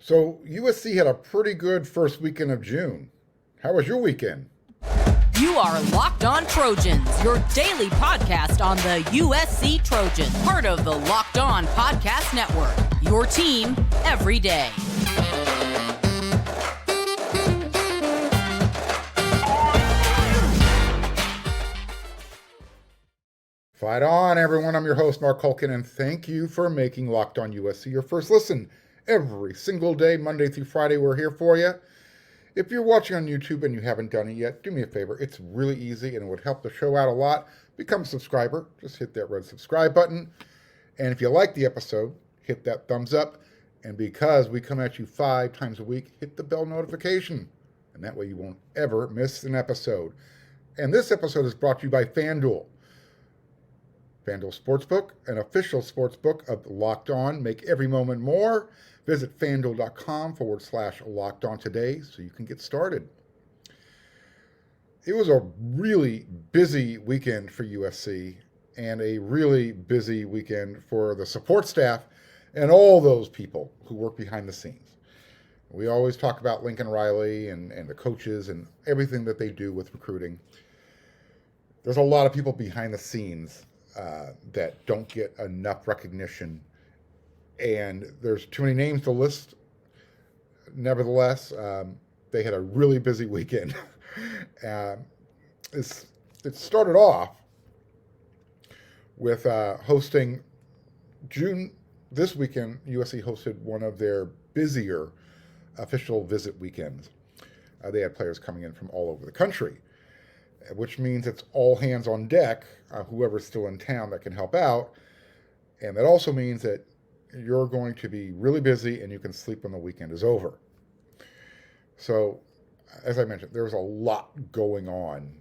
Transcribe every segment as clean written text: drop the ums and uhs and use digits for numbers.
So USC had a pretty good first weekend of June. How was your weekend? You are Locked On Trojans, your daily podcast on the USC Trojans, part of the Locked On Podcast Network, your team every day. Fight on, everyone. I'm your host, Mark Culkin, and thank you for making Locked On USC your first listen every single day, Monday through Friday. We're here for you. If you're watching on YouTube and you haven't done it yet, do me a favor. It's really easy and it would help the show out a lot. Become a subscriber. Just hit that red subscribe button. And if you like the episode, hit that thumbs up. And because we come at you 5 times a week, hit the bell notification. And that way you won't ever miss an episode. And this episode is brought to you by FanDuel. FanDuel Sportsbook, an official sportsbook of Locked On. Make every moment more. Visit FanDuel.com/Locked On today so you can get started. It was a really busy weekend for USC and a really busy weekend for the support staff and all those people who work behind the scenes. We always talk about Lincoln Riley and the coaches and everything that they do with recruiting. There's a lot of people behind the scenes that don't get enough recognition, and there's too many names to list. Nevertheless, they had a really busy weekend. It started off with hosting June. This weekend, USC hosted one of their busier official visit weekends. They had players coming in from all over the country, which means it's all hands on deck, whoever's still in town that can help out. And that also means that you're going to be really busy and you can sleep when the weekend is over. So, as I mentioned, there was a lot going on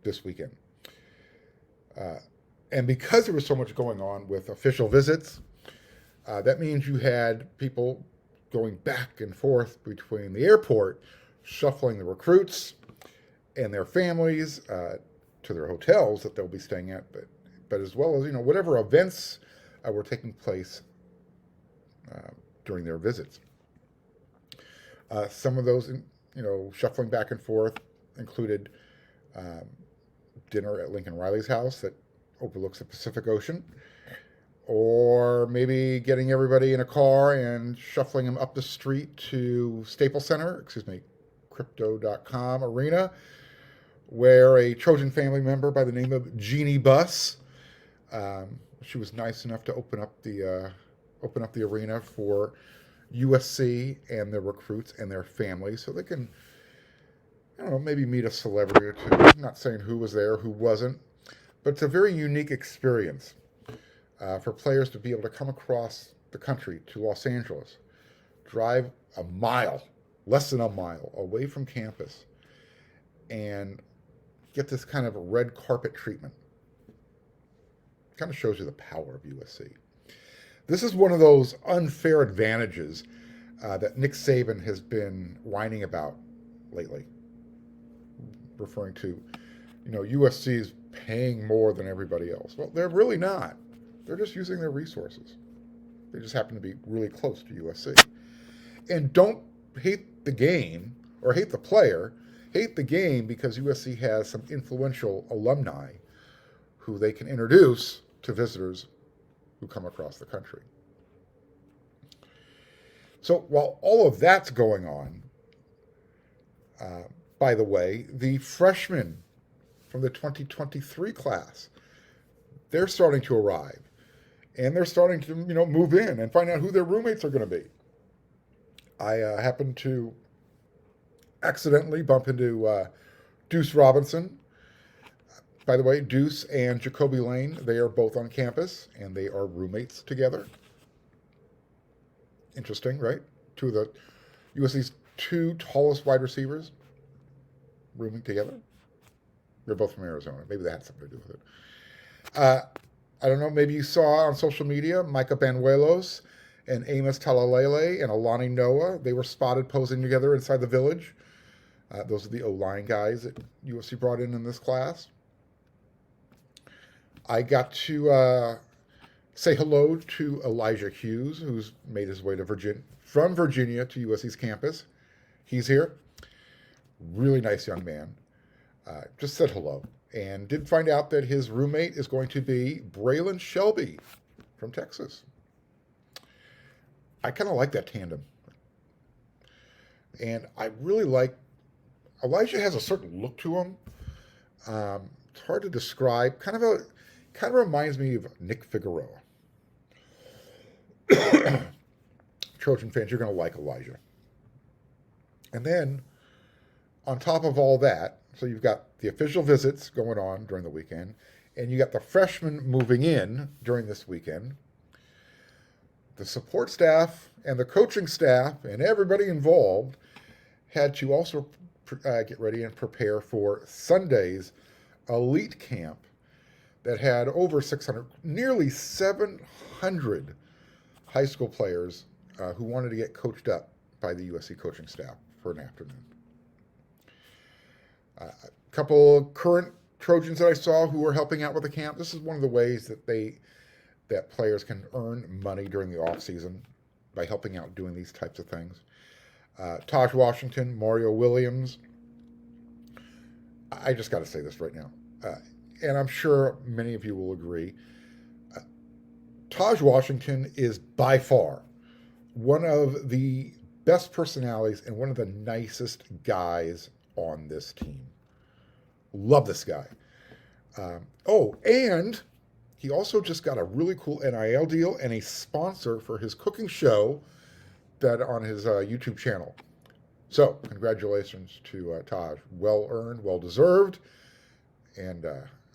this weekend. And because there was so much going on with official visits, that means you had people going back and forth between the airport, shuffling the recruits and their families to their hotels that they'll be staying at, but as well as, whatever events were taking place during their visits. Some of those, shuffling back and forth included dinner at Lincoln Riley's house that overlooks the Pacific Ocean, or maybe getting everybody in a car and shuffling them up the street to Crypto.com arena, where a Trojan family member by the name of Jeannie Buss, she was nice enough to open up the arena for USC and their recruits and their families, so they can, maybe meet a celebrity or two. I'm not saying who was there, who wasn't, but it's a very unique experience for players to be able to come across the country to Los Angeles, drive a mile, less than a mile, away from campus, and get this kind of red carpet treatment. Kind of shows you the power of USC. This is one of those unfair advantages that Nick Saban has been whining about lately, referring to, USC is paying more than everybody else. Well, they're really not. They're just using their resources. They just happen to be really close to USC. And don't hate the game or hate the player. Hate the game because USC has some influential alumni who they can introduce to visitors who come across the country. So while all of that's going on, by the way, the freshmen from the 2023 class, they're starting to arrive. And they're starting to, move in and find out who their roommates are going to be. I happened to accidentally bump into Deuce Robinson. By the way, Deuce and Jacoby Lane, they are both on campus, and they are roommates together. Interesting, right? Two of the USC's 2 tallest wide receivers rooming together. They're both from Arizona. Maybe that had something to do with it. I don't know, maybe you saw on social media, Micah Banuelos and Amos Talalele and Alani Noah. They were spotted posing together inside the Village. Those are the O-line guys that USC brought in this class. I got to Say hello to Elijah Hughes, who's made his way to from Virginia to USC's campus. He's here. Really nice young man. Just said hello. And did find out that his roommate is going to be Braylon Shelby from Texas. I kind of like that tandem. And I really like, Elijah has a certain look to him. It's hard to describe. Kind of reminds me of Nick Figueroa. Trojan fans, you're going to like Elijah. And then, on top of all that, so you've got the official visits going on during the weekend, and you got the freshmen moving in during this weekend. The support staff and the coaching staff and everybody involved had to also get ready and prepare for Sunday's elite camp that had over 600, nearly 700 high school players who wanted to get coached up by the USC coaching staff for an afternoon. A couple of current Trojans that I saw who were helping out with the camp. This is one of the ways that players can earn money during the off season by helping out doing these types of things. Taj Washington, Mario Williams. I just got to say this right now, and I'm sure many of you will agree. Taj Washington is by far one of the best personalities and one of the nicest guys on this team. Love this guy. And he also just got a really cool NIL deal and a sponsor for his cooking show that on his YouTube channel. So congratulations to Taj. Well earned, well deserved. And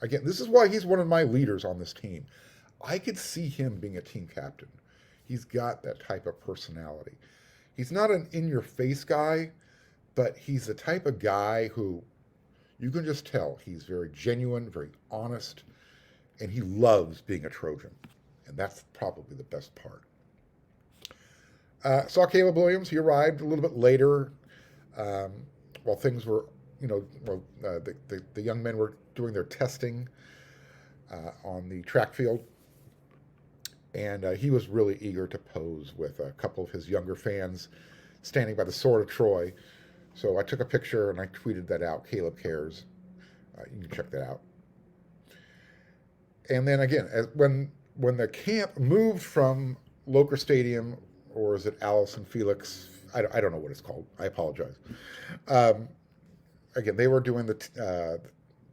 again, this is why he's one of my leaders on this team. I could see him being a team captain. He's got that type of personality. He's not an in-your-face guy, but he's the type of guy who you can just tell he's very genuine, very honest, and he loves being a Trojan. And that's probably the best part. Saw Caleb Williams. He arrived a little bit later while things were, the young men were doing their testing on the track field. And he was really eager to pose with a couple of his younger fans standing by the Sword of Troy. So I took a picture and I tweeted that out. Caleb cares. You can check that out. And then again, when the camp moved from Locher Stadium, or is it Allison Felix? I don't know what it's called. I apologize. Again, they were doing the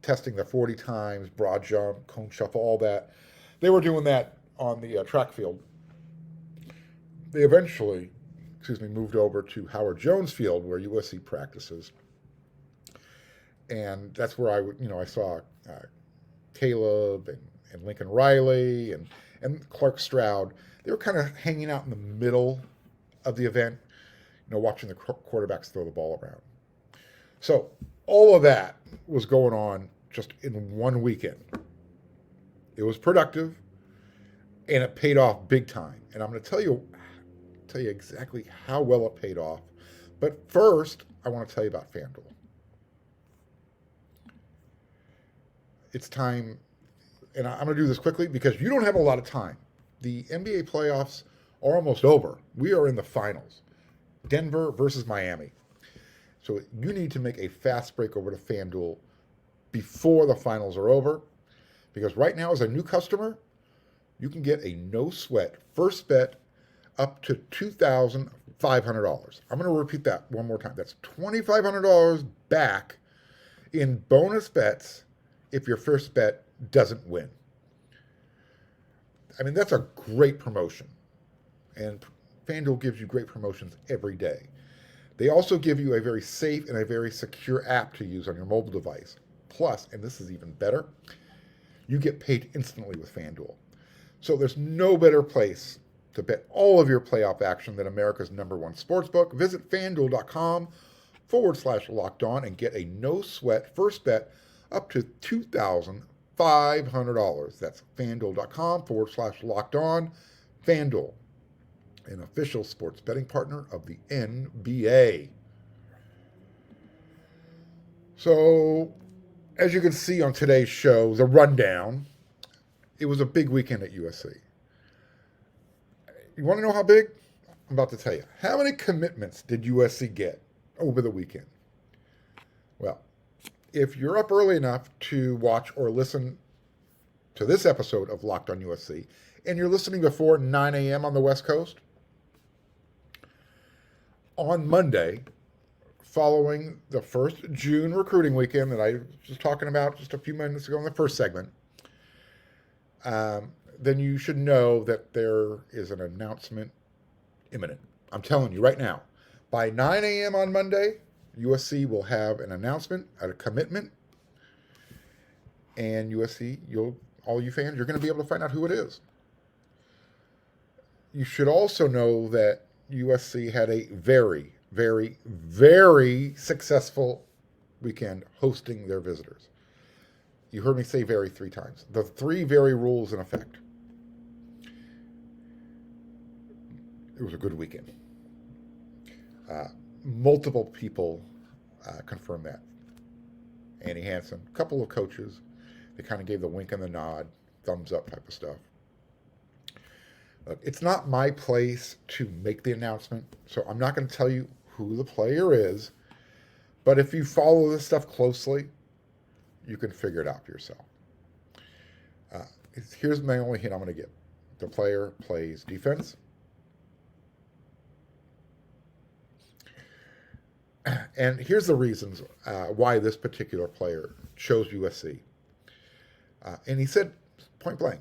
testing the 40 times, broad jump, cone shuffle, all that. They were doing that on the track field. They eventually, moved over to Howard Jones Field where USC practices. And that's where I saw Caleb and Lincoln Riley and Clark Stroud. They were kind of hanging out in the middle of the event, watching the quarterbacks throw the ball around. So all of that was going on just in one weekend. It was productive, and it paid off big time. And I'm going to tell you exactly how well it paid off. But first, I want to tell you about FanDuel. It's time, and I'm going to do this quickly because you don't have a lot of time. The NBA playoffs are almost over. We are in the finals. Denver versus Miami. So you need to make a fast break over to FanDuel before the finals are over. Because right now, as a new customer, you can get a no-sweat first bet up to $2,500. I'm going to repeat that one more time. That's $2,500 back in bonus bets if your first bet doesn't win. I mean, that's a great promotion. And FanDuel gives you great promotions every day. They also give you a very safe and a very secure app to use on your mobile device. Plus, and this is even better, you get paid instantly with FanDuel. So there's no better place to bet all of your playoff action than America's #1 sportsbook. Visit FanDuel.com/lockedon and get a no-sweat first bet up to $2,500. That's FanDuel.com/lockedon. FanDuel, an official sports betting partner of the NBA. So, as you can see on today's show, the rundown, it was a big weekend at USC. You want to know how big? I'm about to tell you. How many commitments did USC get over the weekend? Well, if you're up early enough to watch or listen to this episode of Locked on USC, and you're listening before 9 a.m. on the West Coast, on Monday, following the first June recruiting weekend that I was talking about just a few minutes ago in the first segment, then you should know that there is an announcement imminent. I'm telling you right now, by 9 a.m. on Monday, USC will have an announcement, a commitment, and USC, all you fans, you're going to be able to find out who it is. You should also know that USC had a very, very, very successful weekend hosting their visitors. You heard me say very 3 times. The 3 very rules in effect. It was a good weekend. Multiple people confirmed that. Annie Hansen, a couple of coaches, they kind of gave the wink and the nod, thumbs up type of stuff. Look, it's not my place to make the announcement, so I'm not going to tell you who the player is, but if you follow this stuff closely, you can figure it out for yourself. Here's my only hint I'm going to give. The player plays defense. And here's the reasons why this particular player chose USC. And he said, point blank,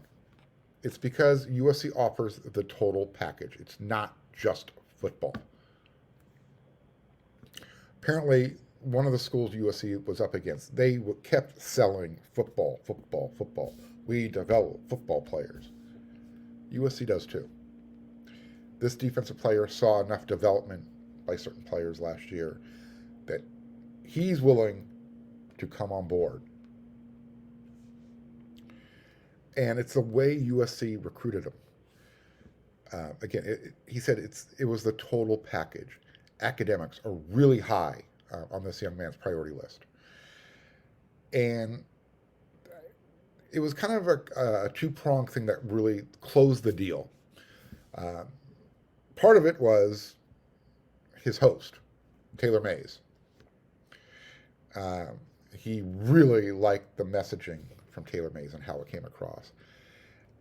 it's because USC offers the total package. It's not just football. Apparently, one of the schools USC was up against, they kept selling football. We develop football players. USC does too. This defensive player saw enough development by certain players last year that he's willing to come on board. And it's the way USC recruited him. Again, he said it was the total package. Academics are really high on this young man's priority list. And it was kind of a two-pronged thing that really closed the deal. Part of it was his host, Taylor Mays. He really liked the messaging from Taylor Mays and how it came across.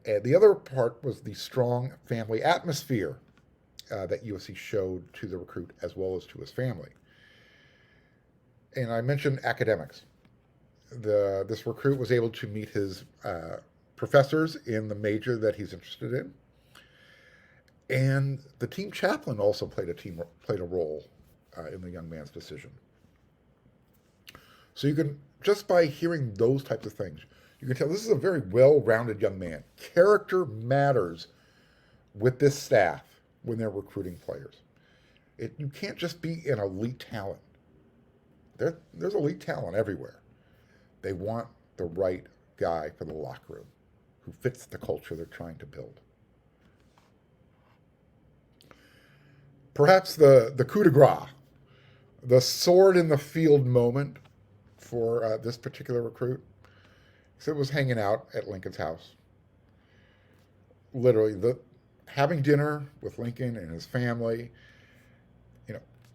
And the other part was the strong family atmosphere that USC showed to the recruit as well as to his family. And I mentioned academics. This recruit was able to meet his professors in the major that he's interested in. And the team chaplain also played a role in the young man's decision. So you can, just by hearing those types of things, you can tell this is a very well-rounded young man. Character matters with this staff when they're recruiting players. You can't just be an elite talent. There's elite talent everywhere. They want the right guy for the locker room who fits the culture they're trying to build. Perhaps the coup de grace, the sword in the field moment for this particular recruit, so it was hanging out at Lincoln's house. Literally, having dinner with Lincoln and his family,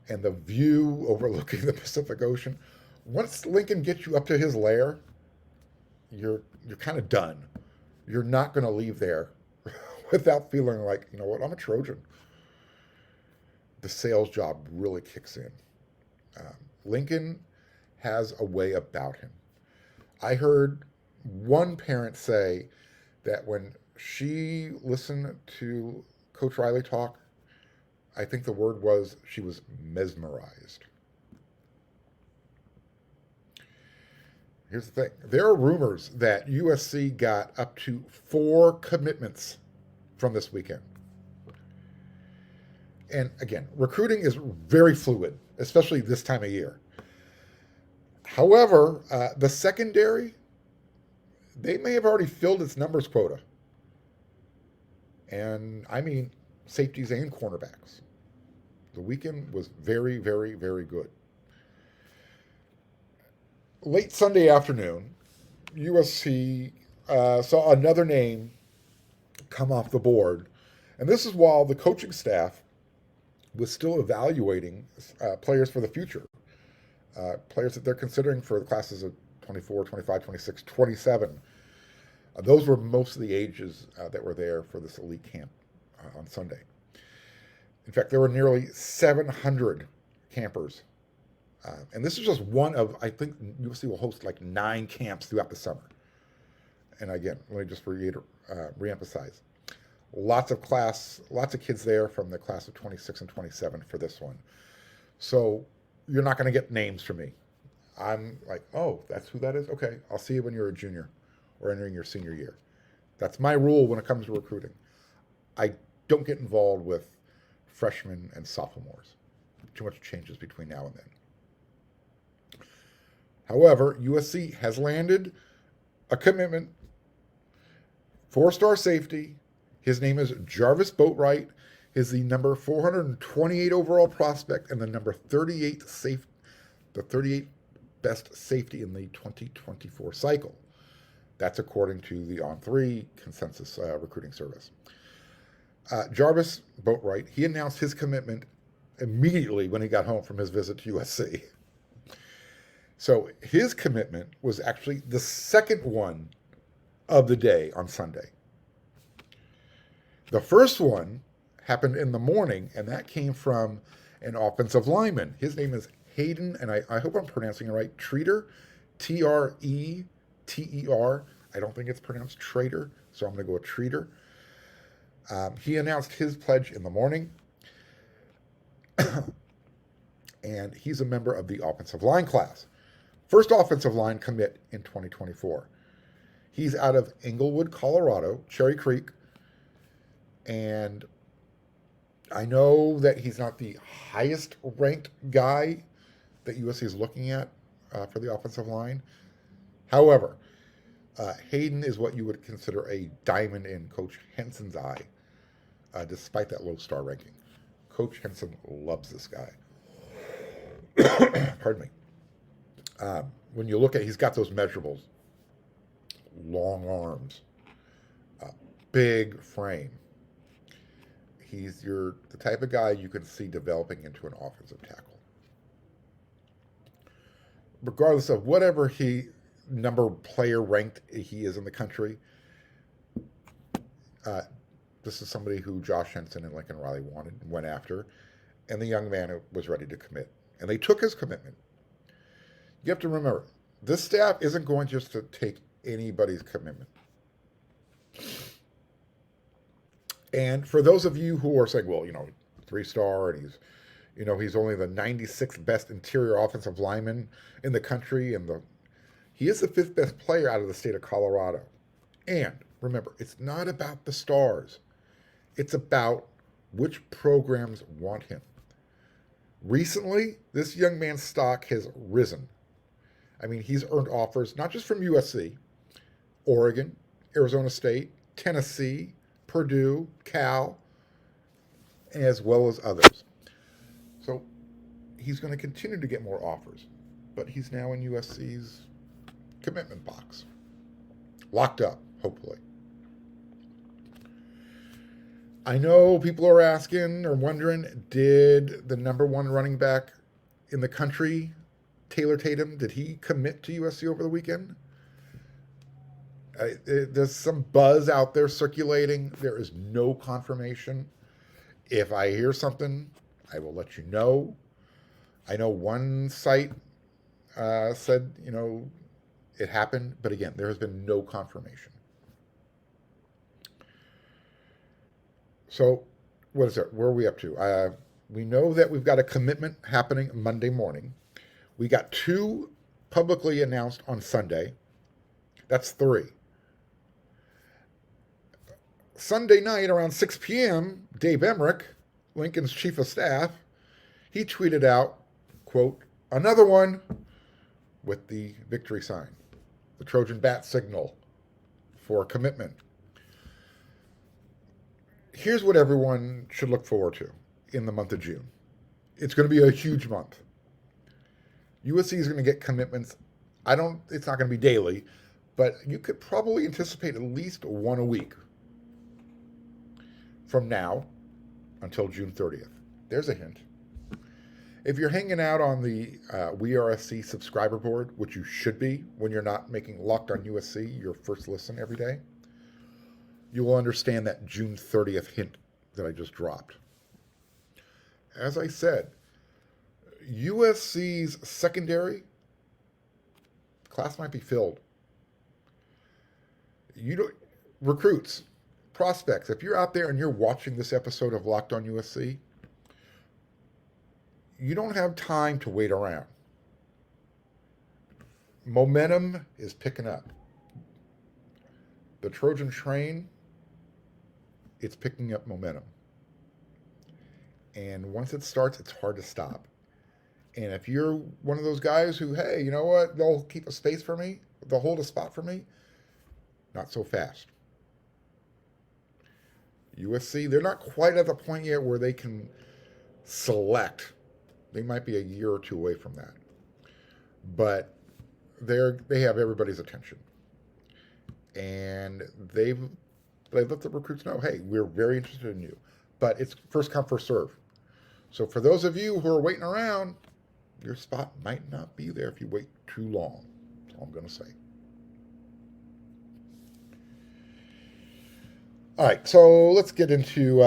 and the view overlooking the Pacific Ocean. Once Lincoln gets you up to his lair, you're kind of done. You're not going to leave there without feeling like, you know what, I'm a Trojan. The sales job really kicks in. Lincoln has a way about him. I heard one parent say that when she listened to Coach Riley talk, I think the word was she was mesmerized. Here's the thing. There are rumors that USC got up to 4 commitments from this weekend. And again, recruiting is very fluid, especially this time of year. However, the secondary, they may have already filled its numbers quota. And I mean safeties and cornerbacks. The weekend was very, very, very good. Late Sunday afternoon, USC saw another name come off the board, And this is while the coaching staff was still evaluating players for the future, players that they're considering for the classes of 24, 25, 26, 27. Those were most of the ages that were there for this elite camp on Sunday. In fact, there were nearly 700 campers. And this is just one of, I think USC will host like 9 camps throughout the summer. And again, let me just reemphasize. Lots of kids there from the class of 26 and 27 for this one. So you're not going to get names from me. I'm like, oh, that's who that is? Okay, I'll see you when you're a junior or entering your senior year. That's my rule when it comes to recruiting. I don't get involved with freshmen and sophomores. Too much changes between now and then. However, USC has landed a commitment, 4-star safety. His name is Jarvis Boatwright. He's the number 428 overall prospect and the number 38 the 38th best safety in the 2024 cycle. That's according to the On3 consensus recruiting service. Jarvis Boatwright, he announced his commitment immediately when he got home from his visit to USC. So his commitment was actually the second one of the day on Sunday. The first one happened in the morning, and that came from an offensive lineman. His name is Hayden, and I hope I'm pronouncing it right, Treater, Treter. I don't think it's pronounced Trader, so I'm going to go with Treater. He announced his pledge in the morning, and he's a member of the offensive line class. First offensive line commit in 2024. He's out of Englewood, Colorado, Cherry Creek, and I know that he's not the highest ranked guy that USC is looking at for the offensive line. However, Hayden is what you would consider a diamond in Coach Henson's eye, despite that low star ranking. Coach Henson loves this guy. Pardon me. When you look at, he's got those measurables, long arms, big frame. He's the type of guy you can see developing into an offensive tackle. Regardless of whatever number player ranked he is in the country, this is somebody who Josh Henson and Lincoln Riley went after, and the young man was ready to commit. And they took his commitment. You have to remember, this staff isn't going just to take anybody's commitment. And for those of you who are saying, well, 3-star, and he's only the 96th best interior offensive lineman in the country, and he is the 5th best player out of the state of Colorado. And remember, it's not about the stars. It's about which programs want him. Recently, this young man's stock has risen. I mean, he's earned offers not just from USC, Oregon, Arizona State, Tennessee, Purdue, Cal, as well as others. So he's going to continue to get more offers, but he's now in USC's commitment box. Locked up, hopefully. I know people are asking or wondering, did the number 1 running back in the country, Taylor Tatum, did he commit to USC over the weekend? There's some buzz out there circulating. There is no confirmation. If I hear something, I will let you know. I know one site said, it happened, but again, there has been no confirmation. So, what is it? Where are we up to? We know that we've got a commitment happening Monday morning. We got 2 publicly announced on Sunday. That's 3. Sunday night around 6 p.m., Dave Emmerich, Lincoln's chief of staff, he tweeted out, quote, another one with the victory sign, the Trojan bat signal for commitment. Here's what everyone should look forward to in the month of June. It's going to be a huge month. USC is going to get commitments. It's not going to be daily, but you could probably anticipate at least 1 a week. from now until June 30th. There's a hint. If you're hanging out on the WeRSC subscriber board, which you should be when you're not making Locked on USC your first listen every day, you will understand that June 30th hint that I just dropped. As I said, USC's secondary class might be filled. Recruits, prospects, if you're out there and you're watching this episode of Locked on USC, you don't have time to wait around. Momentum is picking up. The Trojan train, it's picking up momentum. And once it starts, it's hard to stop. And if you're one of those guys who, hey, you know what, they'll keep a space for me, they'll hold a spot for me, not so fast. USC, they're not quite at the point yet where they can select. They might be a year or two away from that. But they have everybody's attention. And they've let the recruits know, hey, we're very interested in you. But it's first come, first serve. So for those of you who are waiting around, your spot might not be there if you wait too long. That's all I'm going to say. All right, so let's get into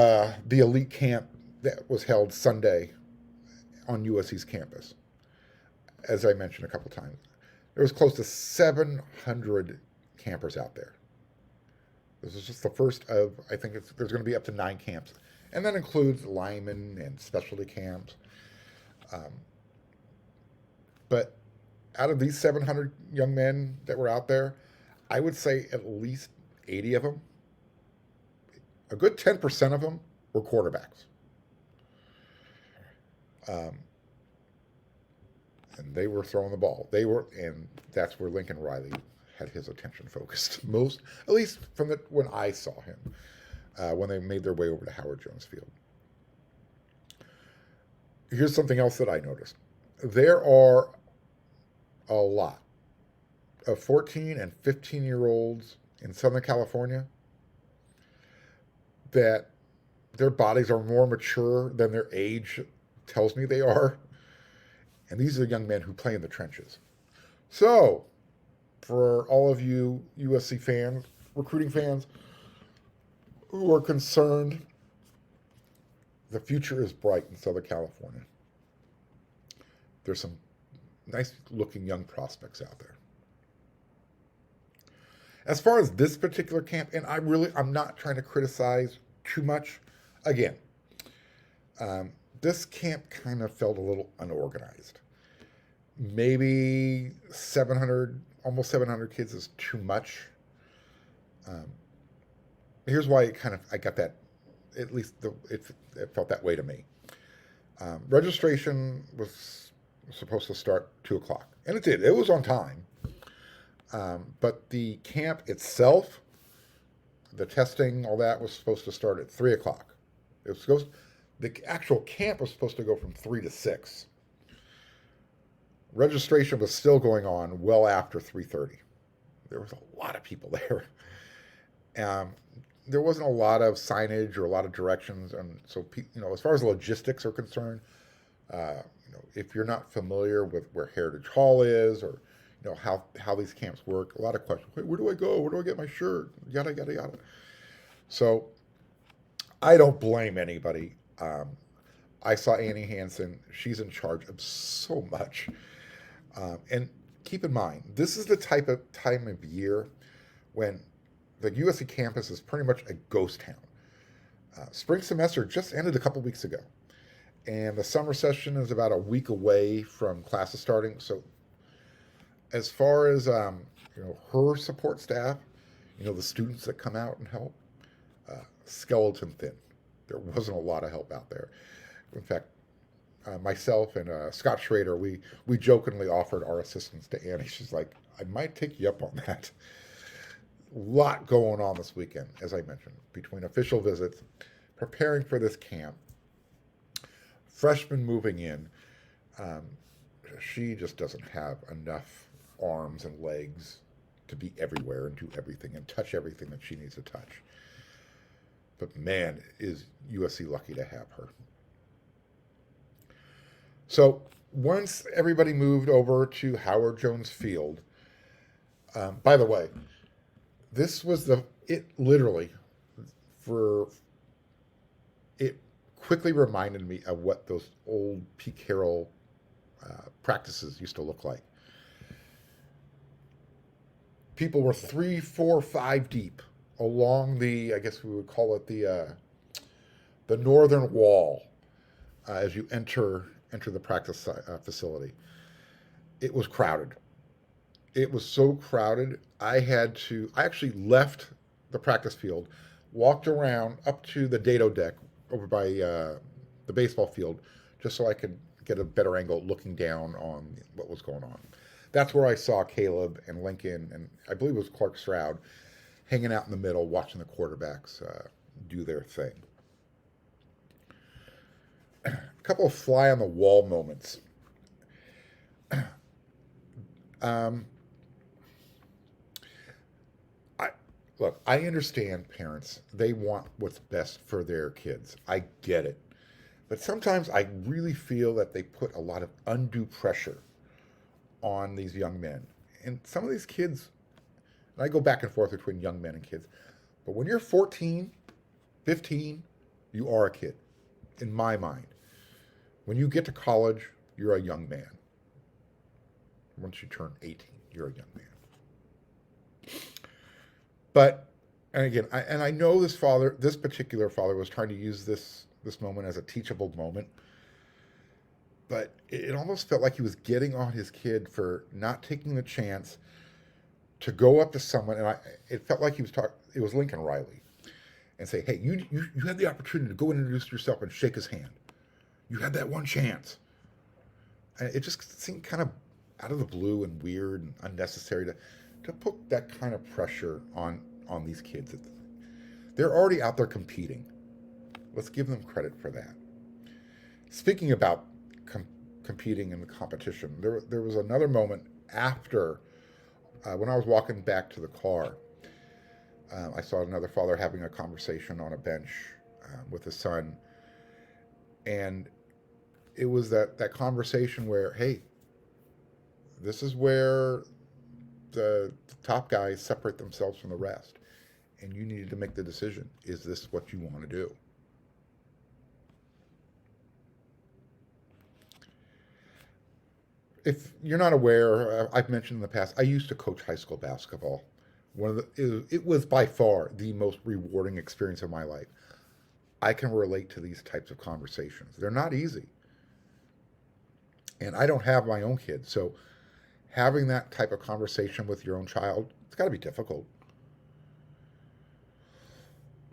the elite camp that was held Sunday on USC's campus. As I mentioned a couple times, there was close to 700 campers out there. This is just the first of, I think there's going to be up to 9 camps. And that includes linemen and specialty camps. But out of these 700 young men that were out there, I would say at least 80 of them, a good 10% of them were quarterbacks. And they were throwing the ball. And that's where Lincoln Riley had his attention focused most, at least from when I saw him, when they made their way over to Howard Jones Field. Here's something else that I noticed. There are a lot of 14 and 15-year-olds in Southern California that their bodies are more mature than their age tells me they are. And these are young men who play in the trenches. So, for all of you USC fans, recruiting fans, who are concerned, the future is bright in Southern California. There's some nice-looking young prospects out there. As far as this particular camp, and I'm not trying to criticize too much. Again, this camp kind of felt a little unorganized. Maybe 700, almost 700 kids is too much. Here's why I got that, at least it felt that way to me. Registration was supposed to start 2 o'clock, and it did. It was on time. But the camp itself, the testing, all that was supposed to start at 3 o'clock. The actual camp was supposed to go from 3 to 6. Registration was still going on well after 3:30. There was a lot of people there. There wasn't a lot of signage or a lot of directions, and so as far as logistics are concerned, if you're not familiar with where Heritage Hall is, or how these camps work, a lot of questions. Wait, where do I go? Where do I get my shirt? Yada yada yada. So I don't blame anybody. I saw Annie Hansen. She's in charge of so much. And keep in mind, this is the time of year when the USC campus is pretty much a ghost town. Spring semester just ended a couple weeks ago, and the summer session is about a week away from classes starting. So as far as her support staff, the students that come out and help, skeleton thin. There wasn't a lot of help out there. In fact, myself and Scott Schrader, we jokingly offered our assistance to Annie. She's like, I might take you up on that. A lot going on this weekend, as I mentioned, between official visits, preparing for this camp, freshmen moving in. She just doesn't have enough arms and legs to be everywhere and do everything and touch everything that she needs to touch. But man, is USC lucky to have her. So once everybody moved over to Howard Jones Field, by the way, this was it literally, for, it quickly reminded me of what those old Pete Carroll practices used to look like. People were 3, 4, 5 deep along I guess we would call it the northern wall as you enter the practice facility. It was crowded. It was so crowded, I actually left the practice field, walked around up to the dado deck over by the baseball field, just so I could get a better angle looking down on what was going on. That's where I saw Caleb and Lincoln, and I believe it was Clark Stroud, hanging out in the middle, watching the quarterbacks do their thing. A couple of fly-on-the-wall moments. I understand parents. They want what's best for their kids. I get it. But sometimes I really feel that they put a lot of undue pressure on these young men. And some of these kids, and I go back and forth between young men and kids, but when you're 14, 15, you are a kid, in my mind. When you get to college, you're a young man. Once you turn 18, you're a young man. But, and again, I know this particular father was trying to use this moment as a teachable moment, but it almost felt like he was getting on his kid for not taking the chance to go up to someone, and it felt like he was it was Lincoln Riley, and say, hey, you had the opportunity to go and introduce yourself and shake his hand. You had that one chance. And it just seemed kind of out of the blue and weird and unnecessary to put that kind of pressure on these kids. They're already out there competing. Let's give them credit for that. Speaking about competing in the competition, there was another moment after, when I was walking back to the car, I saw another father having a conversation on a bench with his son. And it was that conversation where, hey, this is where the top guys separate themselves from the rest. And you needed to make the decision. Is this what you want to do? If you're not aware, I've mentioned in the past, I used to coach high school basketball. It was by far the most rewarding experience of my life. I can relate to these types of conversations. They're not easy. And I don't have my own kids, so having that type of conversation with your own child, it's got to be difficult.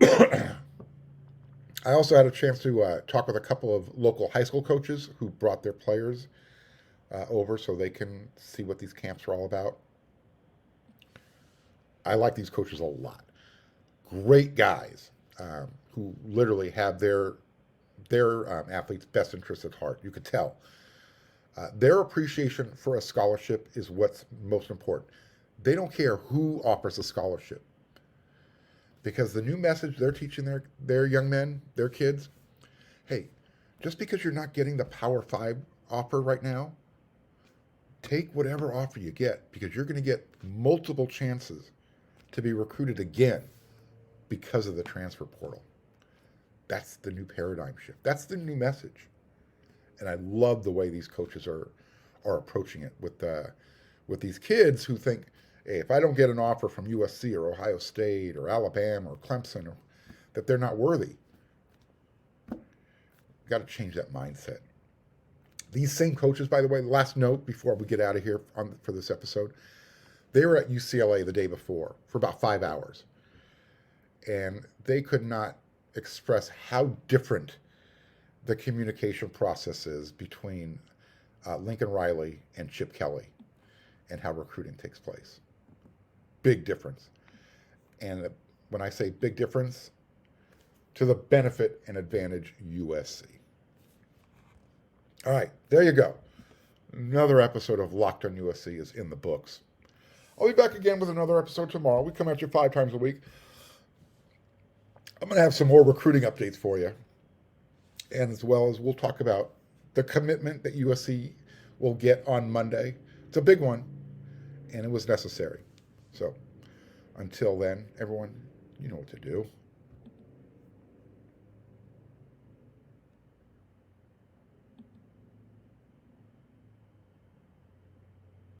I also had a chance to talk with a couple of local high school coaches who brought their players over so they can see what these camps are all about. I like these coaches a lot. Great guys who literally have their athletes' best interests at heart. You could tell. Their appreciation for a scholarship is what's most important. They don't care who offers a scholarship. Because the new message they're teaching their young men, their kids, hey, just because you're not getting the Power 5 offer right now, take whatever offer you get, because you're going to get multiple chances to be recruited again because of the transfer portal. That's the new paradigm shift. That's the new message. And I love the way these coaches are approaching it with these kids who think, hey, if I don't get an offer from USC or Ohio State or Alabama or Clemson, that they're not worthy. Got to change that mindset. These same coaches, by the way, last note before we get out of here for this episode, they were at UCLA the day before for about 5 hours. And they could not express how different the communication process is between Lincoln Riley and Chip Kelly and how recruiting takes place. Big difference. And when I say big difference, to the benefit and advantage USC. All right, there you go. Another episode of Locked on USC is in the books. I'll be back again with another episode tomorrow. We come at you 5 times a week. I'm going to have some more recruiting updates for you. And as well as we'll talk about the commitment that USC will get on Monday. It's a big one, and it was necessary. So until then, everyone, you know what to do.